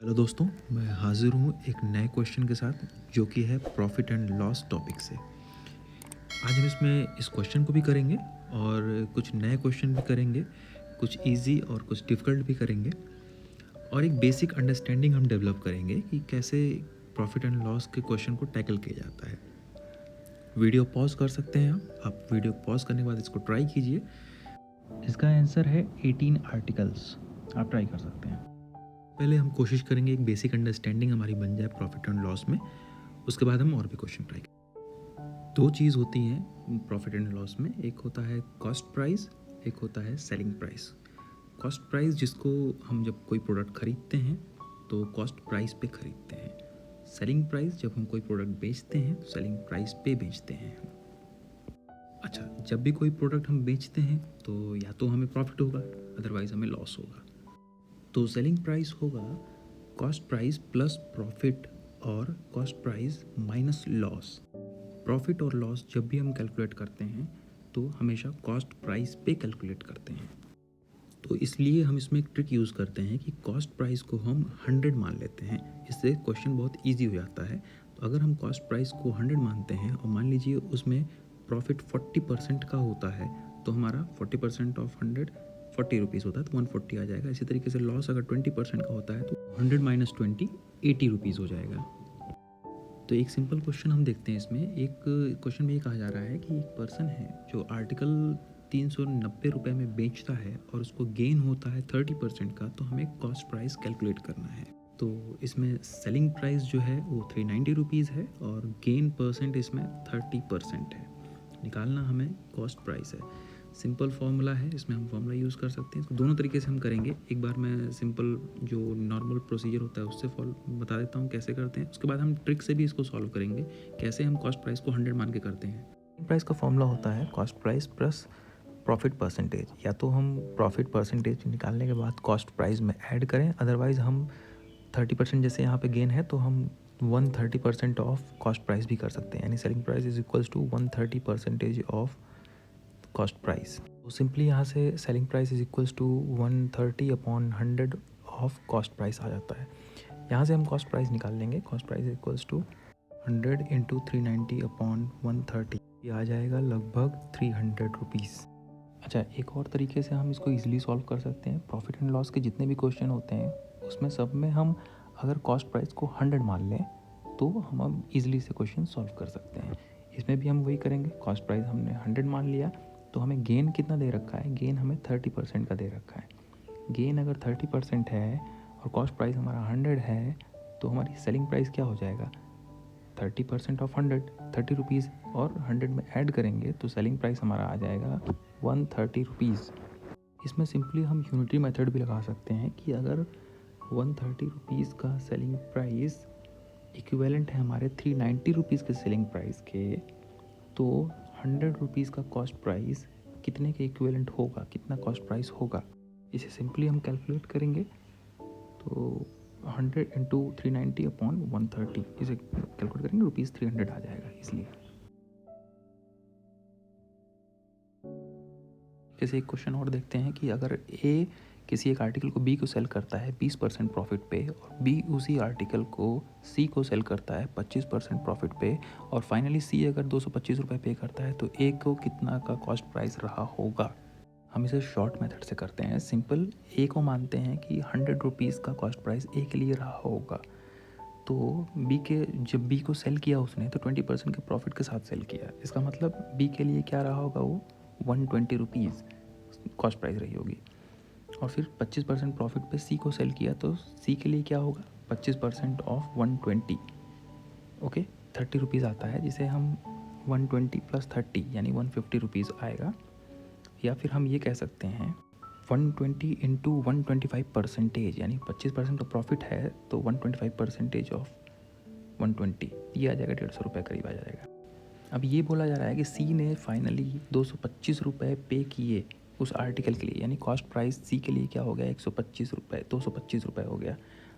Hello दोस्तों, मैं हाज़िर हूँ एक नए क्वेश्चन के साथ जो कि है प्रॉफ़िट एंड लॉस टॉपिक से। आज हम इसमें इस क्वेश्चन को भी करेंगे और कुछ नए क्वेश्चन भी करेंगे, कुछ ईज़ी और कुछ डिफ़िकल्ट भी करेंगे और एक बेसिक अंडरस्टैंडिंग हम डेवलप करेंगे कि कैसे प्रॉफ़िट एंड लॉस के क्वेश्चन को टैकल किया जाता है। वीडियो पॉज़ कर सकते हैं आप वीडियो पॉज़ करने के बाद इसको ट्राई कीजिए। इसका आंसर है 18 आर्टिकल्स। आप ट्राई कर सकते हैं। पहले हम कोशिश करेंगे एक बेसिक अंडरस्टैंडिंग हमारी बन जाए प्रॉफिट एंड लॉस में, उसके बाद हम और भी क्वेश्चन ट्राई करेंगे। दो चीज़ होती हैं प्रॉफिट एंड लॉस में, एक होता है कॉस्ट प्राइस, एक होता है सेलिंग प्राइस। कॉस्ट प्राइस जिसको हम जब कोई प्रोडक्ट खरीदते हैं तो कॉस्ट प्राइस पे खरीदते हैं। सेलिंग प्राइस जब हम कोई प्रोडक्ट बेचते हैं तो सेलिंग प्राइस पे बेचते हैं। अच्छा, जब भी कोई प्रोडक्ट हम बेचते हैं तो या तो हमें प्रॉफिट होगा, अदरवाइज हमें लॉस होगा। तो सेलिंग प्राइस होगा कॉस्ट प्राइस प्लस प्रॉफिट और cost price minus loss. Profit और लॉस जब भी हम कैलकुलेट करते हैं तो हमेशा कॉस्ट प्राइस पे कैलकुलेट करते हैं। तो इसलिए हम इसमें एक ट्रिक यूज़ करते हैं कि कॉस्ट प्राइस को हम 100 मान लेते हैं। इससे क्वेश्चन बहुत ईजी हो जाता है। तो अगर हम कॉस्ट प्राइस को 100 मानते हैं और मान लीजिए उसमें प्रॉफिट 40% का होता है तो हमारा 40% ऑफ 100 40 रुपीज़ होता है तो 140 आ जाएगा। इसी तरीके से लॉस अगर 20% का होता है तो 100 माइनस 20 80 रुपीज़ हो जाएगा। तो एक सिंपल क्वेश्चन हम देखते हैं इसमें। एक क्वेश्चन में ये कहा जा रहा है कि एक पर्सन है जो आर्टिकल 390 रुपये में बेचता है और उसको गेन होता है 30% का, तो हमें कॉस्ट प्राइस कैलकुलेट करना है। तो इसमें सेलिंग प्राइस जो है वो 390 रुपीज़ है और गेन परसेंट इसमें 30% है। निकालना हमें कॉस्ट प्राइस है। सिंपल फार्मूला है, इसमें हम फार्मूला यूज़ कर सकते हैं। इसको दोनों तरीके से हम करेंगे। एक बार मैं सिंपल जो नॉर्मल प्रोसीजर होता है उससे बता देता हूँ कैसे करते हैं। उसके बाद हम ट्रिक से भी इसको सॉल्व करेंगे, कैसे हम कॉस्ट प्राइस को 100 मान के करते हैं। प्राइस का फॉर्मूला होता है cost price plus profit percentage. या तो हम प्रॉफिट परसेंटेज निकालने के बाद कॉस्ट प्राइस में ऐड करें, अदरवाइज़ हम 30% जैसे यहाँ पे गेन है तो हम 130% ऑफ कॉस्ट प्राइस भी कर सकते हैं, यानी selling price is equals to 130% of cost price. तो सिंपली यहाँ से selling price is equals to 130 upon 100 of cost price आ जाता है। यहाँ से हम कॉस्ट प्राइस निकाल लेंगे। Cost price is equals to 100 into 390 upon 130, ये आ जाएगा लगभग 300 रुपीज़। अच्छा, एक और तरीके से हम इसको ईजिली सॉल्व कर सकते हैं। प्रॉफिट एंड लॉस के जितने भी क्वेश्चन होते हैं उसमें सब में हम अगर कॉस्ट प्राइस को 100 मान लें तो हम ईजिली से क्वेश्चन सॉल्व कर सकते हैं। इसमें भी हम वही करेंगे। कॉस्ट प्राइस हमने 100 मान लिया तो हमें गेन कितना दे रखा है, गेन हमें 30% का दे रखा है। गेन अगर 30% है और कॉस्ट प्राइस हमारा 100 है तो हमारी सेलिंग प्राइस क्या हो जाएगा, 30% ऑफ 100 30 रुपीज़, और 100 में ऐड करेंगे तो सेलिंग प्राइस हमारा आ जाएगा 130 रुपीज़। इसमें सिंपली हम यूनिटरी मेथड भी लगा सकते हैं कि अगर 130 रुपीज़ का सेलिंग प्राइस इक्विवेलेंट है हमारे 390 रुपीज़ के सेलिंग प्राइस के, तो 100 रुपीज़ का कॉस्ट प्राइस कितने के इक्विवेलेंट होगा, कितना कॉस्ट प्राइस होगा। इसे सिंपली हम कैलकुलेट करेंगे तो 100 इंटू 390 अपॉन 130, इसे कैलकुलेट करेंगे रुपीज़ 300 आ जाएगा इसलिए। जैसे एक क्वेश्चन और देखते हैं कि अगर ए किसी एक आर्टिकल को बी को सेल करता है 20% प्रॉफिट पे और बी उसी आर्टिकल को सी को सेल करता है 25% प्रॉफिट पे, और फाइनली सी अगर 225 रुपये पे करता है तो ए को कितना का कॉस्ट प्राइस रहा होगा। हम इसे शॉर्ट मेथड से करते हैं। सिंपल ए को मानते हैं कि 100 रुपीज़ का कॉस्ट प्राइस ए के लिए रहा होगा। तो बी के जब बी को सेल किया उसने तो 20% के प्रॉफिट के साथ सेल किया। इसका मतलब बी के लिए क्या रहा होगा, वो 120 रुपीज़ कॉस्ट प्राइस रही होगी। और फिर 25% प्रॉफिट पे सी को सेल किया तो सी के लिए क्या होगा, 25% ऑफ 120, ओके 30 रुपीज़ आता है, जिसे हम 120 प्लस 30 यानी 150 रुपीज़ आएगा। या फिर हम ये कह सकते हैं 120 इंटू 125%, यानी 25% का प्रॉफिट है तो 125% ऑफ 120, ये आ जाएगा 150 रुपये करीब आ जाएगा। अब ये बोला जा रहा है कि सी ने फाइनली 225 रुपये पे किए उस आर्टिकल के लिए, यानी कॉस्ट प्राइस सी के लिए क्या हो गया, 125 रुपये, 225 रुपये हो गया।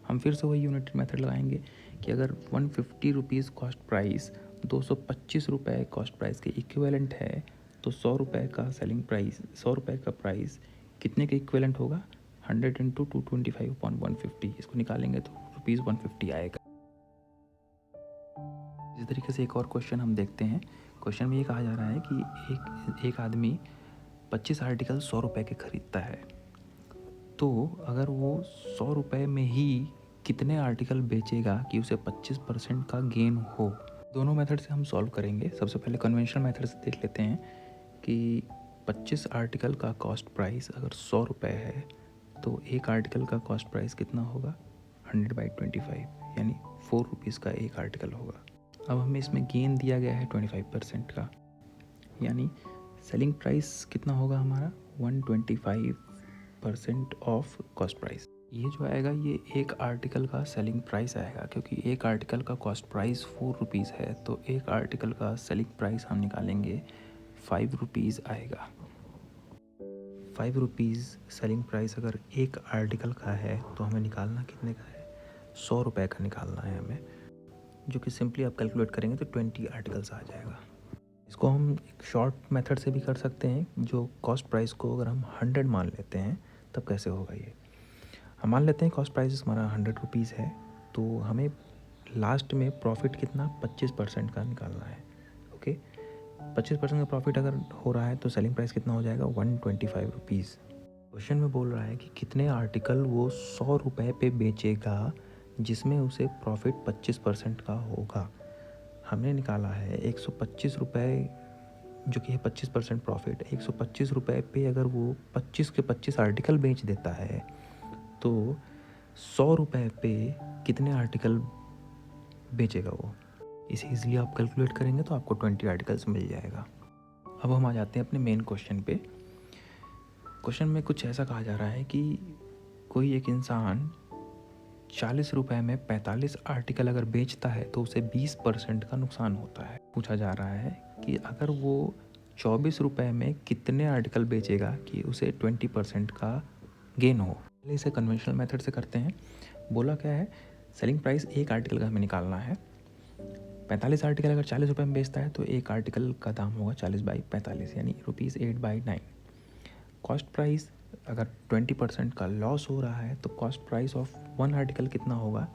हम फिर से वही यूनिटरी मेथड लगाएंगे कि अगर 150 रुपीज़ कॉस्ट प्राइस 225 रुपये कॉस्ट प्राइस के इक्विवेलेंट है तो 100 रुपये का सेलिंग प्राइस, 100 रुपये का प्राइस कितने के इक्विवेलेंट होगा, 100 इंटू 225 अपॉन 150, इसको निकालेंगे तो ₹150 आएगा। इसी तरीके से एक और क्वेश्चन हम देखते हैं। क्वेश्चन में ये कहा जा रहा है कि एक आदमी 25 आर्टिकल 100 रुपये के खरीदता है, तो अगर वो 100 रुपये में ही कितने आर्टिकल बेचेगा कि उसे 25% का गेन हो। दोनों मेथड से हम सॉल्व करेंगे। सबसे पहले कन्वेंशनल मेथड से देख लेते हैं कि 25 आर्टिकल का कॉस्ट प्राइस अगर 100 रुपये है तो एक आर्टिकल का कॉस्ट प्राइस कितना होगा, 100/25 यानी 4 रुपीज़ का एक आर्टिकल होगा। अब हमें इसमें गेन दिया गया है 25% का, यानी सेलिंग प्राइस कितना होगा हमारा, 125% ऑफ कॉस्ट प्राइस। ये जो आएगा ये एक आर्टिकल का सेलिंग प्राइस आएगा, क्योंकि एक आर्टिकल का कॉस्ट प्राइस 4 रुपीज़ है, तो एक आर्टिकल का सेलिंग प्राइस हम निकालेंगे 5 रुपीज़ आएगा। 5 रुपीज़ सेलिंग प्राइस अगर एक आर्टिकल का है तो हमें निकालना कितने का है, 100 रुपये का निकालना है हमें, जो कि सिंपली आप कैलकुलेट करेंगे तो 20 आर्टिकल्स आ जाएगा। इसको हम एक शॉर्ट मेथड से भी कर सकते हैं, जो कॉस्ट प्राइस को अगर हम 100 मान लेते हैं तब कैसे होगा ये। हम मान लेते हैं कॉस्ट प्राइस हमारा 100 रुपीज़ है, तो हमें लास्ट में प्रॉफिट कितना 25% का निकालना है। ओके, 25% का प्रॉफिट अगर हो रहा है तो सेलिंग प्राइस कितना हो जाएगा, 125 रुपीज़। क्वेश्चन में बोल रहा है कि कितने आर्टिकल वो 100 रुपये पे बेचेगा जिसमें उसे प्रॉफिट 25% का होगा। हमने निकाला है 125 रुपये, जो कि है 25% प्रॉफिट। 125 रुपये पे अगर वो 25 के 25 आर्टिकल बेच देता है तो 100 रुपये पे कितने आर्टिकल बेचेगा वो। इसे ईजिली आप कैलकुलेट करेंगे तो आपको 20 आर्टिकल्स मिल जाएगा। अब हम आ जाते हैं अपने मेन क्वेश्चन पे। क्वेश्चन में कुछ ऐसा कहा जा रहा है कि कोई एक इंसान 40 रुपये में 45 आर्टिकल अगर बेचता है तो उसे 20% का नुकसान होता है। पूछा जा रहा है कि अगर वो 24 रुपये में कितने आर्टिकल बेचेगा कि उसे 20% का गेन हो। पहले इसे कन्वेंशनल मेथड से करते हैं। बोला क्या है, सेलिंग प्राइस एक आर्टिकल का हमें निकालना है। 45 आर्टिकल अगर 40 रुपये में बेचता है तो एक आर्टिकल का दाम होगा 40/45 यानी ₹8/9। कॉस्ट प्राइस अगर 20% का लॉस हो रहा है तो cost price of one article कितना होगा,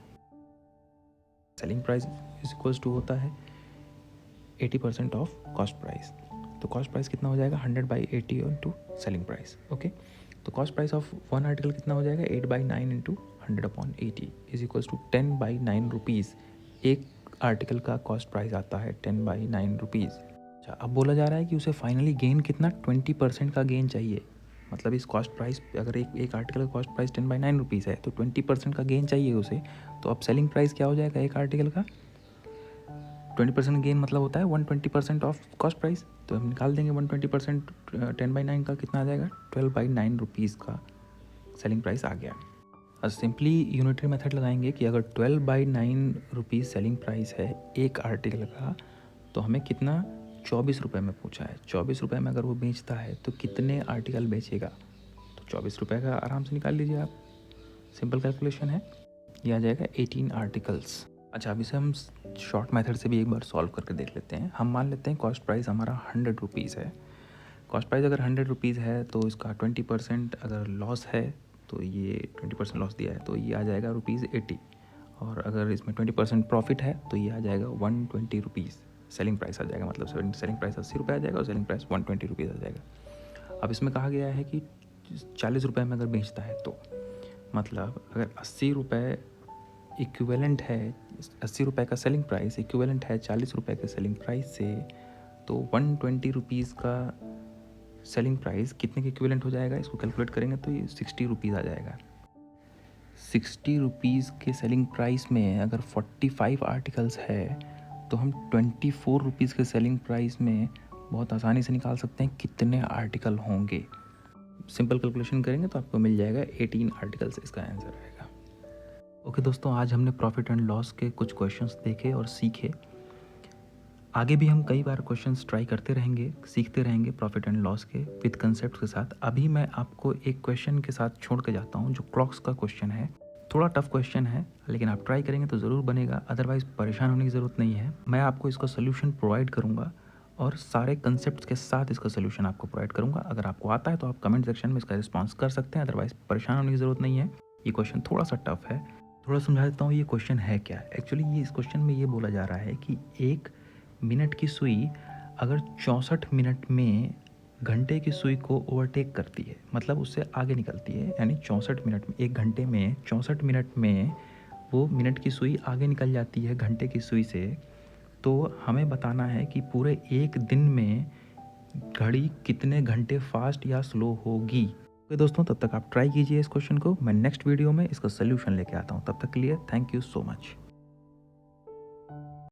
selling price is equals to होता है 80% ऑफ कॉस्ट प्राइस। तो कॉस्ट प्राइस कितना हो जाएगा, 100/80 इंटू सेलिंग प्राइस। ओके, तो cost price of one article कितना हो जाएगा, 8/9 into 100/80 is equals to 10/9 rupees. एक आर्टिकल का कॉस्ट प्राइस आता है 10/9 रुपीज़। अच्छा, अब बोला जा रहा है कि उसे फाइनली गेन कितना, 20% का गेन चाहिए। मतलब इस कॉस्ट प्राइस अगर एक आर्टिकल का कॉस्ट प्राइस 10/9 रुपीज़ है तो 20% का गेन चाहिए उसे। तो अब सेलिंग प्राइस क्या हो जाएगा एक आर्टिकल का, 20% गेन मतलब होता है 120% ऑफ कॉस्ट प्राइस। तो हम निकाल देंगे 120% 10/9 का कितना आ जाएगा, 12/9 रुपीज़ का सेलिंग प्राइस आ गया। अब सिंपली यूनिटरी मेथड लगाएंगे कि अगर 12/9 रुपीज़ सेलिंग प्राइस है एक आर्टिकल का, तो हमें कितना 24 रुपये में पूछा है। 24 रुपये में अगर वो बेचता है तो कितने आर्टिकल बेचेगा, तो 24 रुपये का आराम से निकाल लीजिए आप, सिंपल कैलकुलेशन है, ये आ जाएगा 18 आर्टिकल्स। अच्छा, अब इसे हम शॉर्ट मेथड से भी एक बार सॉल्व करके देख लेते हैं। हम मान लेते हैं कॉस्ट प्राइस हमारा 100 रुपीज़ है। कॉस्ट प्राइस अगर 100 रुपीज़ है तो इसका 20% अगर लॉस है तो ये 20% लॉस दिया है तो ये आ जाएगा ₹80। और अगर इसमें 20% प्रॉफिट है तो ये आ जाएगा 120 रुपीज़ सेलिंग प्राइस आ जाएगा। मतलब सेलिंग प्राइस 80 रुपये आ जाएगा और सेलिंग प्राइस 120 रुपीज़ आ जाएगा। अब इसमें कहा गया है कि 40 रुपये में अगर बेचता है तो मतलब अगर 80 रुपये इक्विवेलेंट है, 80 रुपये का सेलिंग प्राइस इक्विवेलेंट है 40 रुपये के सेलिंग प्राइस से, तो 120 रुपीज़ का सेलिंग प्राइस कितने के इक्विवेलेंट हो जाएगा, इसको कैलकुलेट करेंगे तो ये 60 रुपीज़ आ जाएगा। 60 रुपीज़ के सेलिंग प्राइस में अगर 45 आर्टिकल्स है तो हम 24 रुपीज़ के सेलिंग प्राइस में बहुत आसानी से निकाल सकते हैं कितने आर्टिकल होंगे। सिंपल कैलकुलेशन करेंगे तो आपको मिल जाएगा 18 आर्टिकल्स इसका आंसर आएगा। ओके दोस्तों, आज हमने प्रॉफिट एंड लॉस के कुछ क्वेश्चंस देखे और सीखे। आगे भी हम कई बार क्वेश्चंस ट्राई करते रहेंगे, सीखते रहेंगे प्रॉफिट एंड लॉस के विद कंसेप्ट के साथ। अभी मैं आपको एक क्वेश्चन के साथ छोड़ के जाता हूँ जो क्लॉक्स का क्वेश्चन है। थोड़ा टफ क्वेश्चन है लेकिन आप ट्राई करेंगे तो ज़रूर बनेगा, अदरवाइज़ परेशान होने की ज़रूरत नहीं है। मैं आपको इसका सोल्यूशन प्रोवाइड करूँगा और सारे कंसेप्ट के साथ इसका सोल्यूशन आपको प्रोवाइड करूँगा। अगर आपको आता है तो आप कमेंट सेक्शन में इसका रिस्पॉन्स कर सकते हैं, अदरवाइज़ परेशान होने की ज़रूरत नहीं है। ये क्वेश्चन थोड़ा सा टफ है थोड़ा समझा देता हूँ ये क्वेश्चन है क्या। एक्चुअली ये इस क्वेश्चन में ये बोला जा रहा है कि 1 मिनट की सुई अगर 64 मिनट में घंटे की सुई को ओवरटेक करती है, मतलब उससे आगे निकलती है, यानी 64 मिनट में, 1 घंटे में 64 मिनट में वो मिनट की सुई आगे निकल जाती है घंटे की सुई से, तो हमें बताना है कि पूरे 1 दिन में घड़ी कितने घंटे फास्ट या स्लो होगी। ओके दोस्तों, तब तक आप ट्राई कीजिए इस क्वेश्चन को। मैं नेक्स्ट वीडियो में इसका सोल्यूशन लेके आता हूँ। तब तक के लिए थैंक यू सो मच।